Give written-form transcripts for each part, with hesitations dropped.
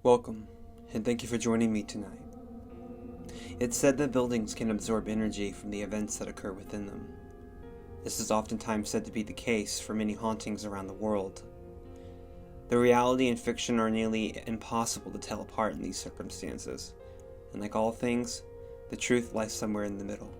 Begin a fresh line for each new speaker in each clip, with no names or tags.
Welcome, and thank you for joining me tonight. It's said that buildings can absorb energy from the events that occur within them. This is oftentimes said to be the case for many hauntings around the world. The reality and fiction are nearly impossible to tell apart in these circumstances, and like all things, the truth lies somewhere in the middle.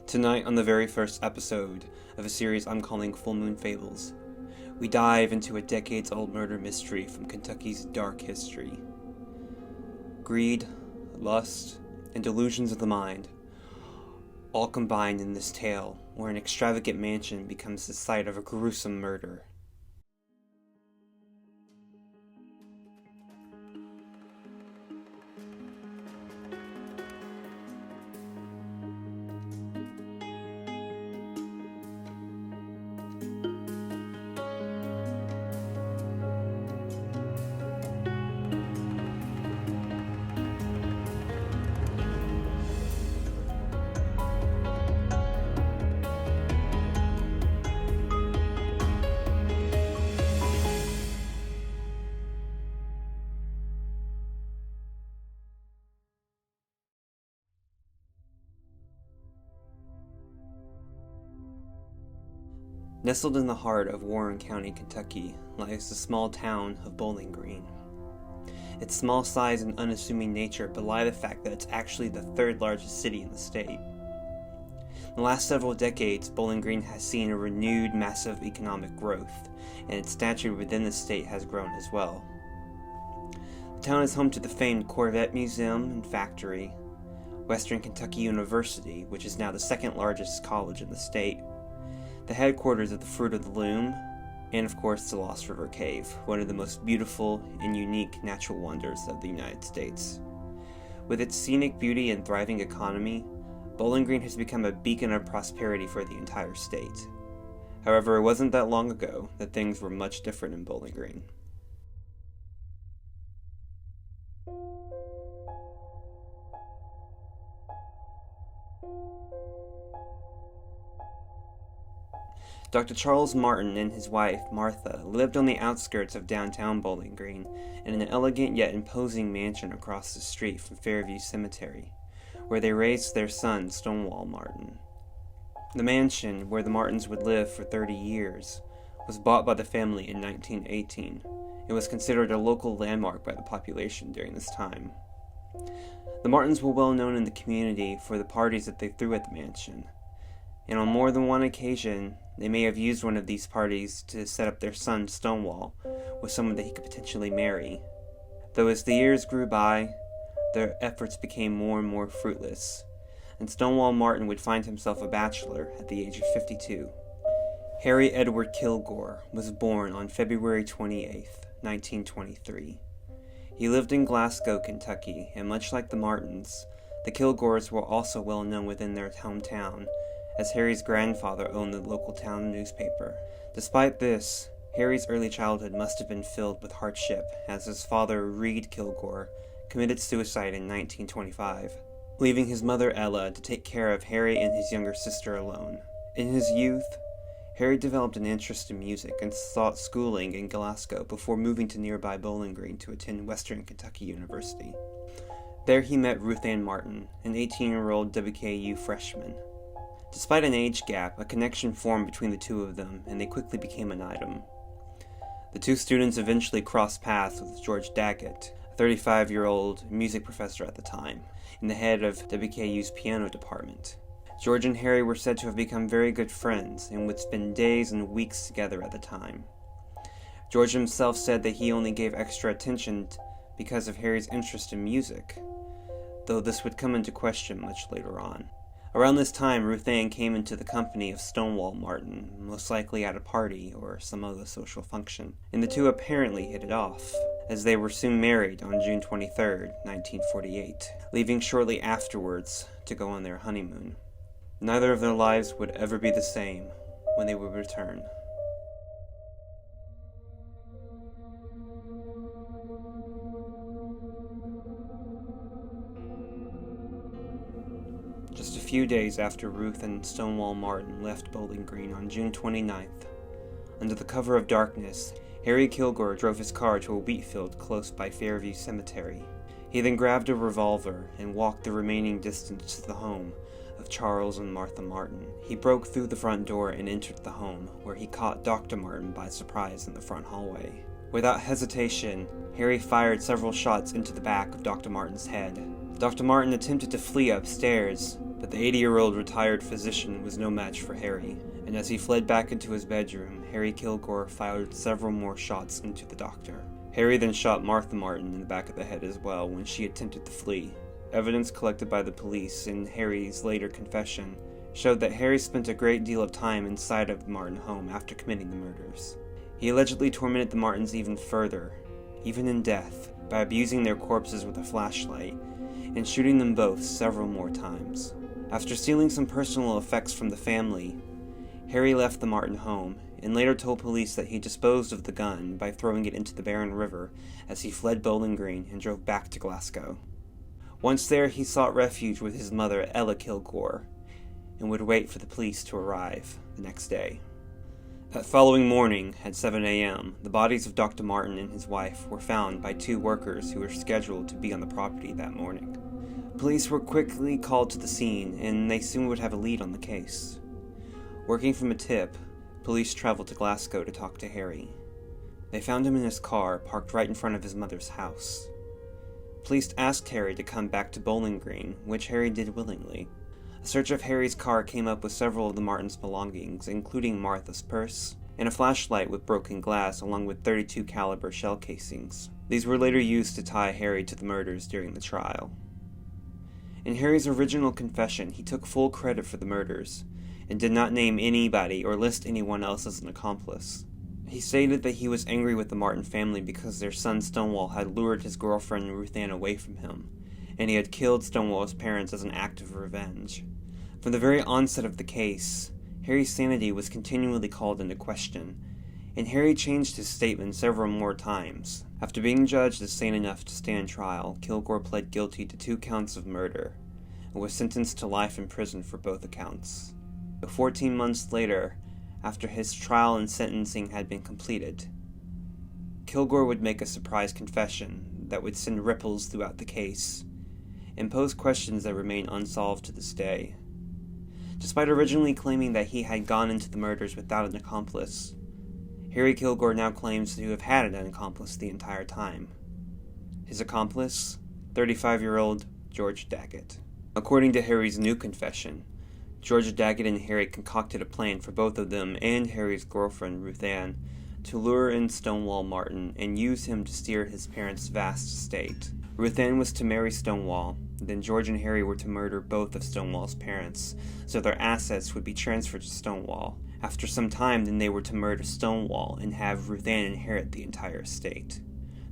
Tonight, on the very first episode of a series I'm calling Full Moon Fables, we dive into a decades-old murder mystery from Kentucky's dark history. Greed, lust, and delusions of the mind, all combined in this tale where an extravagant mansion becomes the site of a gruesome murder. Nestled in the heart of Warren County, Kentucky, lies the small town of Bowling Green. Its small size and unassuming nature belie the fact that it's actually the third largest city in the state. In the last several decades, Bowling Green has seen a renewed massive economic growth, and its stature within the state has grown as well. The town is home to the famed Corvette Museum and Factory, Western Kentucky University, which is now the second largest college in the state, the headquarters of the Fruit of the Loom, and of course the Lost River Cave, one of the most beautiful and unique natural wonders of the United States. With its scenic beauty and thriving economy, Bowling Green has become a beacon of prosperity for the entire state. However, it wasn't that long ago that things were much different in Bowling Green. Dr. Charles Martin and his wife, Martha, lived on the outskirts of downtown Bowling Green in an elegant yet imposing mansion across the street from Fairview Cemetery, where they raised their son, Stonewall Martin. The mansion, where the Martins would live for 30 years, was bought by the family in 1918 and was considered a local landmark by the population during this time. The Martins were well known in the community for the parties that they threw at the mansion, and on more than one occasion, they may have used one of these parties to set up their son, Stonewall, with someone that he could potentially marry. Though as the years grew by, their efforts became more and more fruitless, and Stonewall Martin would find himself a bachelor at the age of 52. Harry Edward Kilgore was born on February 28, 1923. He lived in Glasgow, Kentucky, and much like the Martins, the Kilgores were also well known within their hometown, as Harry's grandfather owned the local town newspaper. Despite this, Harry's early childhood must have been filled with hardship, as his father, Reed Kilgore, committed suicide in 1925, leaving his mother Ella to take care of Harry and his younger sister alone. In his youth, Harry developed an interest in music and sought schooling in Glasgow before moving to nearby Bowling Green to attend Western Kentucky University. There he met Ruth Ann Martin, an 18-year-old WKU freshman. Despite an age gap, a connection formed between the two of them, and they quickly became an item. The two students eventually crossed paths with George Daggett, a 35-year-old music professor at the time, and the head of WKU's piano department. George and Harry were said to have become very good friends, and would spend days and weeks together at the time. George himself said that he only gave extra attention because of Harry's interest in music, though this would come into question much later on. Around this time, Ruth Ann came into the company of Stonewall Martin, most likely at a party or some other social function, and the two apparently hit it off, as they were soon married on June 23, 1948, leaving shortly afterwards to go on their honeymoon. Neither of their lives would ever be the same when they would return. Just a few days after Ruth and Stonewall Martin left Bowling Green on June 29th, under the cover of darkness, Harry Kilgore drove his car to a wheat field close by Fairview Cemetery. He then grabbed a revolver and walked the remaining distance to the home of Charles and Martha Martin. He broke through the front door and entered the home, where he caught Dr. Martin by surprise in the front hallway. Without hesitation, Harry fired several shots into the back of Dr. Martin's head. Dr. Martin attempted to flee upstairs, but the 80-year-old retired physician was no match for Harry, and as he fled back into his bedroom, Harry Kilgore fired several more shots into the doctor. Harry then shot Martha Martin in the back of the head as well when she attempted to flee. Evidence collected by the police and Harry's later confession showed that Harry spent a great deal of time inside of the Martin home after committing the murders. He allegedly tormented the Martins even further, even in death, by abusing their corpses with a flashlight and shooting them both several more times. After stealing some personal effects from the family, Harry left the Martin home and later told police that he disposed of the gun by throwing it into the Barron River as he fled Bowling Green and drove back to Glasgow. Once there, he sought refuge with his mother, Ella Kilgore, and would wait for the police to arrive the next day. That following morning, at 7 a.m., the bodies of Dr. Martin and his wife were found by two workers who were scheduled to be on the property that morning. Police were quickly called to the scene, and they soon would have a lead on the case. Working from a tip, police traveled to Glasgow to talk to Harry. They found him in his car, parked right in front of his mother's house. Police asked Harry to come back to Bowling Green, which Harry did willingly. A search of Harry's car came up with several of the Martins' belongings, including Martha's purse, and a flashlight with broken glass along with .32 caliber shell casings. These were later used to tie Harry to the murders during the trial. In Harry's original confession, he took full credit for the murders, and did not name anybody or list anyone else as an accomplice. He stated that he was angry with the Martin family because their son Stonewall had lured his girlfriend Ruth Ann away from him, and he had killed Stonewall's parents as an act of revenge. From the very onset of the case, Harry's sanity was continually called into question, and Harry changed his statement several more times. After being judged as sane enough to stand trial, Kilgore pled guilty to 2 counts of murder, and was sentenced to life in prison for both accounts. But 14 months later, after his trial and sentencing had been completed, Kilgore would make a surprise confession that would send ripples throughout the case, and pose questions that remain unsolved to this day. Despite originally claiming that he had gone into the murders without an accomplice, Harry Kilgore now claims to have had an accomplice the entire time. His accomplice? 35-year-old George Daggett. According to Harry's new confession, George Daggett and Harry concocted a plan for both of them and Harry's girlfriend, Ruth Ann, to lure in Stonewall Martin and use him to steer his parents' vast estate. Ruth Ann was to marry Stonewall, then George and Harry were to murder both of Stonewall's parents, so their assets would be transferred to Stonewall. After some time, then they were to murder Stonewall and have Ruth Ann inherit the entire estate.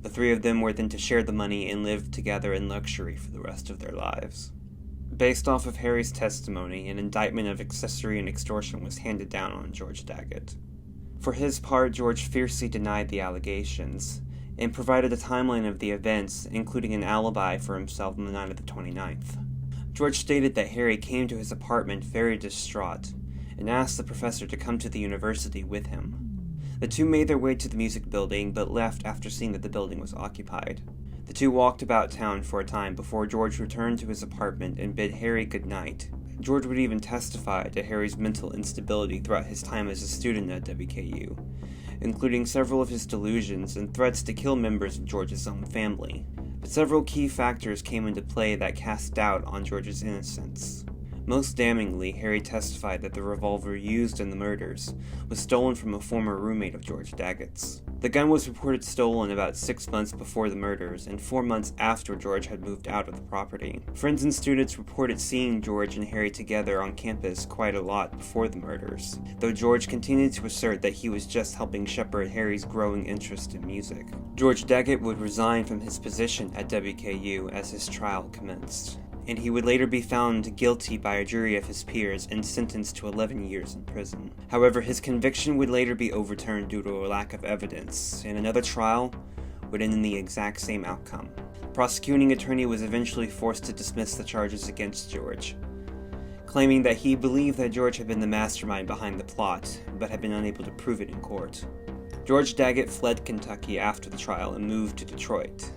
The 3 of them were then to share the money and live together in luxury for the rest of their lives. Based off of Harry's testimony, an indictment of accessory and extortion was handed down on George Daggett. For his part, George fiercely denied the allegations, and provided a timeline of the events, including an alibi for himself on the night of the 29th. George stated that Harry came to his apartment very distraught, and asked the professor to come to the university with him. The two made their way to the music building, but left after seeing that the building was occupied. The two walked about town for a time before George returned to his apartment and bid Harry good night. George would even testify to Harry's mental instability throughout his time as a student at WKU, including several of his delusions and threats to kill members of George's own family. But several key factors came into play that cast doubt on George's innocence. Most damningly, Harry testified that the revolver used in the murders was stolen from a former roommate of George Daggett's. The gun was reported stolen about 6 months before the murders and 4 months after George had moved out of the property. Friends and students reported seeing George and Harry together on campus quite a lot before the murders, though George continued to assert that he was just helping shepherd Harry's growing interest in music. George Daggett would resign from his position at WKU as his trial commenced, and he would later be found guilty by a jury of his peers and sentenced to 11 years in prison. However, his conviction would later be overturned due to a lack of evidence, and another trial would end in the exact same outcome. The prosecuting attorney was eventually forced to dismiss the charges against George, claiming that he believed that George had been the mastermind behind the plot, but had been unable to prove it in court. George Daggett fled Kentucky after the trial and moved to Detroit.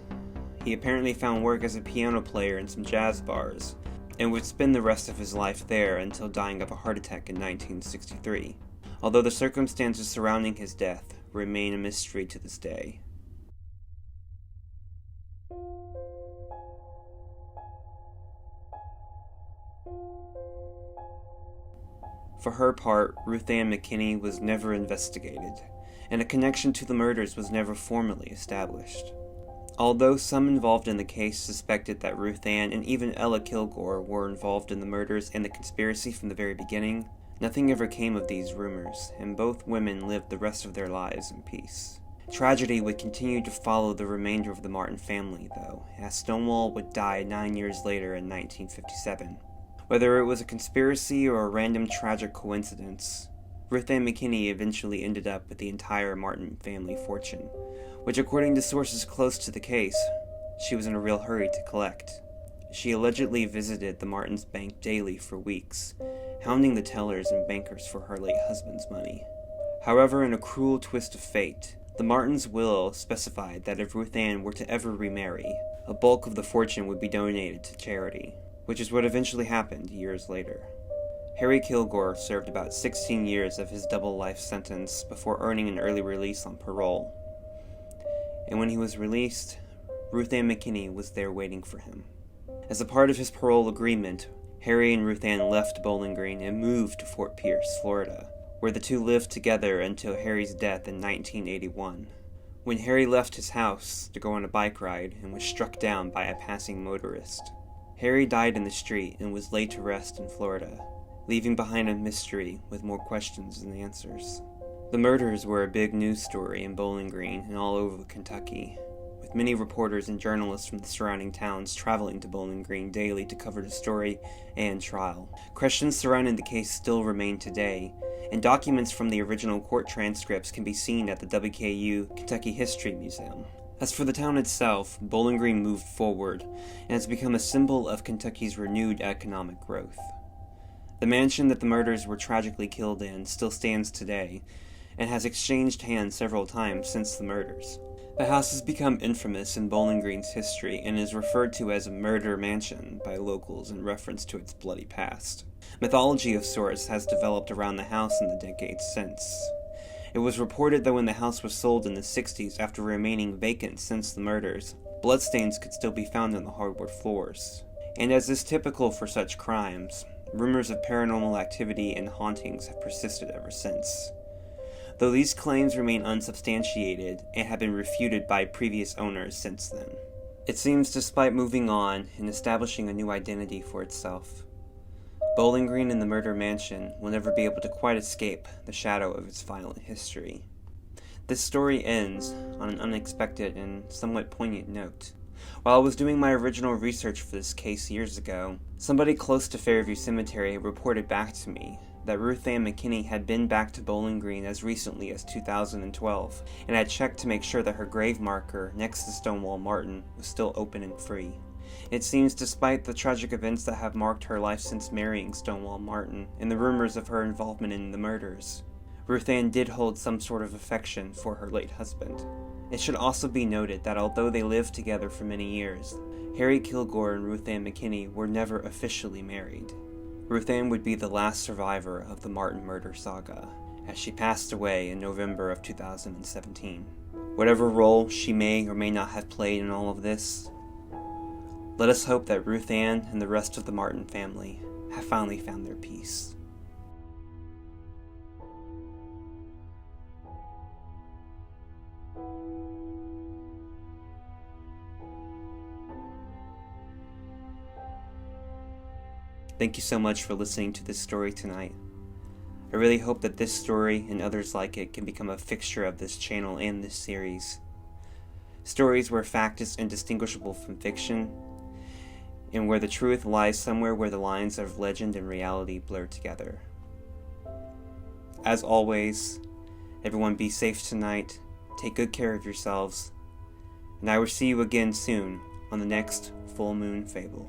He apparently found work as a piano player in some jazz bars, and would spend the rest of his life there until dying of a heart attack in 1963, although the circumstances surrounding his death remain a mystery to this day. For her part, Ruth Ann McKinney was never investigated, and a connection to the murders was never formally established. Although some involved in the case suspected that Ruth Ann and even Ella Kilgore were involved in the murders and the conspiracy from the very beginning, nothing ever came of these rumors, and both women lived the rest of their lives in peace. Tragedy would continue to follow the remainder of the Martin family, though, as Stonewall would die 9 years later in 1957. Whether it was a conspiracy or a random tragic coincidence, Ruth Ann McKinney eventually ended up with the entire Martin family fortune, which, according to sources close to the case, she was in a real hurry to collect. She allegedly visited the Martins' bank daily for weeks, hounding the tellers and bankers for her late husband's money. However, in a cruel twist of fate, the Martins' will specified that if Ruth Ann were to ever remarry, a bulk of the fortune would be donated to charity, which is what eventually happened years later. Harry Kilgore served about 16 years of his double life sentence before earning an early release on parole. And when he was released, Ruth Ann McKinney was there waiting for him. As a part of his parole agreement, Harry and Ruth Ann left Bowling Green and moved to Fort Pierce, Florida, where the two lived together until Harry's death in 1981. When Harry left his house to go on a bike ride and was struck down by a passing motorist, Harry died in the street and was laid to rest in Florida, leaving behind a mystery with more questions than answers. The murders were a big news story in Bowling Green and all over Kentucky, with many reporters and journalists from the surrounding towns traveling to Bowling Green daily to cover the story and trial. Questions surrounding the case still remain today, and documents from the original court transcripts can be seen at the WKU Kentucky History Museum. As for the town itself, Bowling Green moved forward and has become a symbol of Kentucky's renewed economic growth. The mansion that the murders were tragically killed in still stands today, and has exchanged hands several times since the murders. The house has become infamous in Bowling Green's history and is referred to as a murder mansion by locals in reference to its bloody past. Mythology of sorts has developed around the house in the decades since. It was reported that when the house was sold in the 60s after remaining vacant since the murders, bloodstains could still be found on the hardwood floors. And as is typical for such crimes, rumors of paranormal activity and hauntings have persisted ever since. Though these claims remain unsubstantiated and have been refuted by previous owners since then. It seems, despite moving on and establishing a new identity for itself, Bowling Green and the murder mansion will never be able to quite escape the shadow of its violent history. This story ends on an unexpected and somewhat poignant note. While I was doing my original research for this case years ago, somebody close to Fairview Cemetery reported back to me that Ruth Ann McKinney had been back to Bowling Green as recently as 2012, and had checked to make sure that her grave marker next to Stonewall Martin was still open and free. It seems, despite the tragic events that have marked her life since marrying Stonewall Martin, and the rumors of her involvement in the murders, Ruth Ann did hold some sort of affection for her late husband. It should also be noted that although they lived together for many years, Harry Kilgore and Ruth Ann McKinney were never officially married. Ruth Ann would be the last survivor of the Martin murder saga, as she passed away in November of 2017. Whatever role she may or may not have played in all of this, let us hope that Ruth Ann and the rest of the Martin family have finally found their peace. Thank you so much for listening to this story tonight. I really hope that this story and others like it can become a fixture of this channel and this series. Stories where fact is indistinguishable from fiction, and where the truth lies somewhere where the lines of legend and reality blur together. As always, everyone be safe tonight, take good care of yourselves, and I will see you again soon on the next Full Moon Fable.